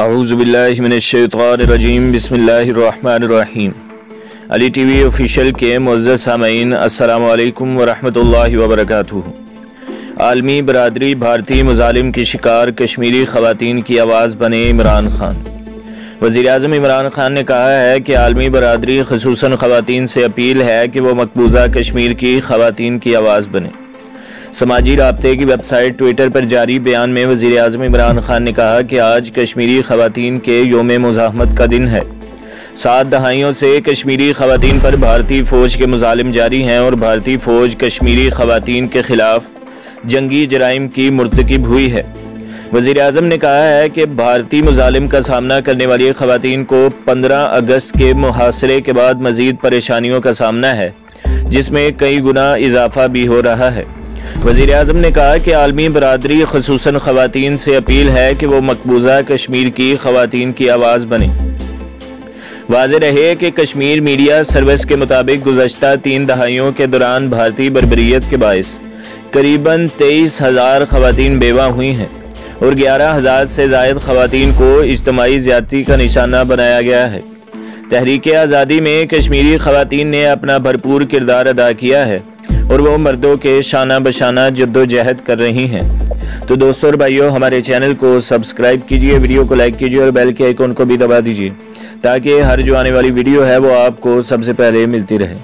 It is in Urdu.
اعوذ باللہ من الشیطان الرجیم بسم اللہ الرحمن الرحیم۔ علی ٹی وی آفیشیل کے معزز سامعین، السلام علیکم ورحمۃ اللہ وبرکاتہ۔ عالمی برادری بھارتی مظالم کی شکار کشمیری خواتین کی آواز بنے عمران خان۔ وزیر اعظم عمران خان نے کہا ہے کہ عالمی برادری خصوصاً خواتین سے اپیل ہے کہ وہ مقبوضہ کشمیر کی خواتین کی آواز بنے۔ سماجی رابطے کی ویب سائٹ ٹویٹر پر جاری بیان میں وزیر اعظم عمران خان نے کہا کہ آج کشمیری خواتین کے یوم مزاحمت کا دن ہے۔ 7 دہائیوں سے کشمیری خواتین پر بھارتی فوج کے مظالم جاری ہیں اور بھارتی فوج کشمیری خواتین کے خلاف جنگی جرائم کی مرتکب ہوئی ہے۔ وزیر اعظم نے کہا ہے کہ بھارتی مظالم کا سامنا کرنے والی خواتین کو 15 اگست کے محاصرے کے بعد مزید پریشانیوں کا سامنا ہے، جس میں کئی گنا اضافہ بھی ہو رہا ہے۔ وزیر اعظم نے کہا کہ عالمی برادری خصوصاً خواتین سے اپیل ہے کہ وہ مقبوضہ کشمیر کی خواتین کی آواز بنیں۔ واضح رہے کہ کشمیر میڈیا سروس کے مطابق گزشتہ 3 دہائیوں کے دوران بھارتی بربریت کے باعث قریباً 23,000 خواتین بیوہ ہوئی ہیں اور 11,000 سے زائد خواتین کو اجتماعی زیادتی کا نشانہ بنایا گیا ہے۔ تحریک آزادی میں کشمیری خواتین نے اپنا بھرپور کردار ادا کیا ہے اور وہ مردوں کے شانہ بشانہ جدوجہد کر رہی ہیں۔ تو دوستو اور بھائیو، ہمارے چینل کو سبسکرائب کیجئے، ویڈیو کو لائک کیجئے اور بیل کے آئیکن کو بھی دبا دیجئے تاکہ ہر جو آنے والی ویڈیو ہے وہ آپ کو سب سے پہلے ملتی رہے۔